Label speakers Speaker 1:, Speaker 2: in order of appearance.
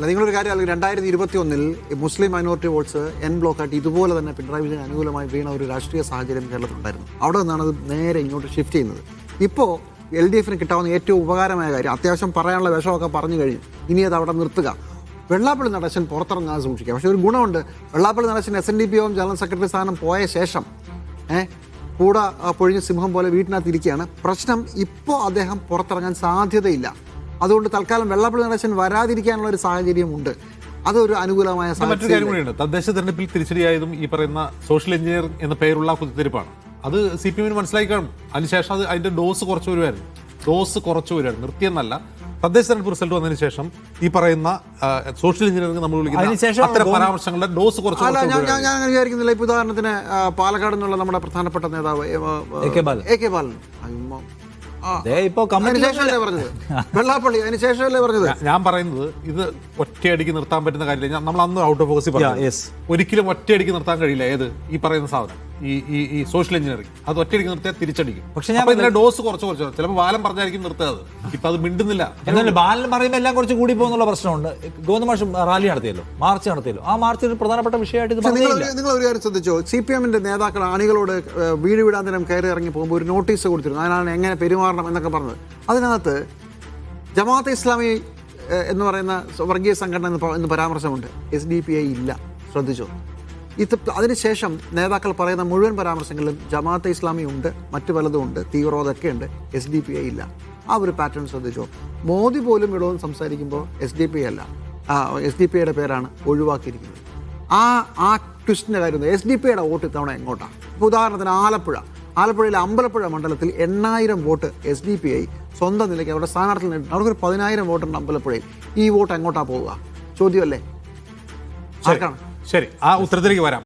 Speaker 1: നിങ്ങളൊരു കാര്യം അല്ലെങ്കിൽ 2021 മുസ്ലിം മൈനോറിറ്റി വോട്ട്സ് എൻ ബ്ലോക്കായിട്ട് ഇതുപോലെ തന്നെ പിണറായി വിജയൻ അനുകൂലമായി വീണ ഒരു രാഷ്ട്രീയ സാഹചര്യം കേരളത്തിലുണ്ടായിരുന്നു. അവിടെ നിന്നാണ് അത് നേരെ ഇങ്ങോട്ട് ഷിഫ്റ്റ് ചെയ്യുന്നത്. ഇപ്പോൾ LDFന് കിട്ടാവുന്ന ഏറ്റവും ഉപകാരമായ കാര്യം, അത്യാവശ്യം പറയാനുള്ള വിഷമൊക്കെ പറഞ്ഞു കഴിഞ്ഞു, ഇനി അത് അവിടെ നിർത്തുക. വെള്ളാപ്പള്ളി നടേശൻ പുറത്തിറങ്ങാതെ സൂക്ഷിക്കുക. പക്ഷേ ഒരു ഗുണമുണ്ട്, Vellappally Natesan SNDP general secretary സ്ഥാനം പോയ ശേഷം കൂടെ പൊഴിഞ്ഞ സിംഹം പോലെ വീട്ടിനകത്ത് ഇരിക്കുകയാണ്. പ്രശ്നം ഇപ്പോൾ അദ്ദേഹം പുറത്തിറങ്ങാൻ സാധ്യതയില്ല. അതുകൊണ്ട് തൽക്കാലം വെള്ളാപ്പള്ളി നടേശൻ വരാതിരിക്കാനുള്ള ഒരു സാഹചര്യമുണ്ട്. അതൊരു അനുകൂലമായ
Speaker 2: മറ്റൊരു കാര്യം കൂടിയുണ്ട്. തദ്ദേശ തെരഞ്ഞെടുപ്പിൽ തിരിച്ചടിയായതും ഈ പറയുന്ന സോഷ്യൽ എഞ്ചിനീയറിംഗ് എന്ന പേരുള്ള കുത്തിത്തിരിപ്പാണ്. അത് CPM മനസ്സിലാക്കി കാണും. അതിനുശേഷം അതിന്റെ ഡോസ് കുറച്ച് വരുമായിരുന്നു, നിർത്തിയെന്നല്ല. തദ്ദേശ തെരഞ്ഞെടുപ്പ് റിസൾട്ട് വന്നതിന് ശേഷം ഈ പറയുന്ന സോഷ്യൽ എഞ്ചിനീയറിംഗ് നമ്മൾ വിളിക്കുന്ന അത്തരം പരാമർശങ്ങളുടെ ഡോസ് കുറച്ച്
Speaker 1: ഞാൻ വിചാരിക്കുന്നില്ല. ഇപ്പൊ ഉദാഹരണത്തിന് പാലക്കാട് നിന്നുള്ള നമ്മുടെ പ്രധാനപ്പെട്ട നേതാവ് AK ബാലൻ വെള്ളാപ്പള്ളി അതിനുശേഷമല്ലേ പറഞ്ഞത്.
Speaker 2: ഞാൻ പറയുന്നത് ഇത് ഒറ്റയടിക്ക് നിർത്താൻ പറ്റുന്ന കാര്യമില്ല. നമ്മൾ അന്ന് ഔട്ട് ഓഫ് ഫോക്കസ് പറഞ്ഞു, ഒരിക്കലും ഒറ്റയടിക്ക് നിർത്താൻ കഴിയില്ല. ഏത് ഈ പറയുന്ന സാധനം ഈ സോഷ്യൽ എഞ്ചിനീയറിംഗ് അത് ഒറ്റയടിക്ക് നിർത്തിയാൽ തിരിച്ചടിക്കും. പക്ഷെ ഞാൻ ഇതിന്റെ ഡോസ് കുറച്ച് ചിലപ്പോൾ ബാലൻ പറഞ്ഞായിരിക്കും നിർത്താത്. ഇപ്പൊ അത് മിണ്ടുന്നില്ല.
Speaker 3: എന്നാലും ബാലൻ പറയുമ്പോൾ എല്ലാം കുറച്ച് കൂടി പോകുന്നുള്ള പ്രശ്നമുണ്ട്. ഗോവിന്ദമാഷ് റാലി നടത്തിയല്ലോ, മാർച്ച് നടത്തിയല്ലോ. ആ മാർച്ച് പ്രധാനപ്പെട്ട വിഷയമായിട്ട്
Speaker 1: നിങ്ങൾ ഒരു കാര്യം ശ്രദ്ധിച്ചോ, CPM നേതാക്കൾ അണികളോട് വീട് വീടാന്തരം കയറി ഇറങ്ങി പോകുമ്പോൾ ഒരു നോട്ടീസ് കൊടുത്തിരുന്നു. അതിനാണ് എങ്ങനെ പെരുമാറണം എന്നൊക്കെ പറഞ്ഞത്. അതിനകത്ത് ജമാഅത്തെ ഇസ്ലാമി എന്ന് പറയുന്ന വർഗീയ സംഘടന എന്ന് പരാമർശമുണ്ട്. SDPI ഇല്ല. ശ്രദ്ധിച്ചോ? അതിനുശേഷം നേതാക്കൾ പറയുന്ന മുഴുവൻ പരാമർശങ്ങളിലും ജമാഅത്തെ ഇസ്ലാമി ഉണ്ട്, മറ്റു പലതും ഉണ്ട്, തീവ്രവാദമൊക്കെ ഉണ്ട്, SDPI ഇല്ല. ആ ഒരു പാറ്റേൺ ശ്രദ്ധിച്ചോ? മോദി പോലും ഇവിടെ സംസാരിക്കുമ്പോൾ SDPI അല്ല, SDPIയുടെ പേരാണ് ഒഴിവാക്കിയിരിക്കുന്നത്. ആ ട്വിസ്റ്റിൻ്റെ കാര്യം, SDPIയുടെ വോട്ട് ഇത്തവണ എങ്ങോട്ടാണ്? ഇപ്പോൾ ഉദാഹരണത്തിന് ആലപ്പുഴയിലെ അമ്പലപ്പുഴ മണ്ഡലത്തിൽ 8000 വോട്ട് SDPI സ്വന്തം നിലയ്ക്ക് അവരുടെ സ്ഥാനാർത്ഥികൾ നേരിട്ടുണ്ട്. അവർക്കൊരു 10000 വോട്ടുണ്ട് അമ്പലപ്പുഴയിൽ. ഈ വോട്ട് എങ്ങോട്ടാണ് പോവുക? ചോദ്യമല്ലേ?
Speaker 2: ശരി, ആ ഉത്തരത്തിലേക്ക് വരാം.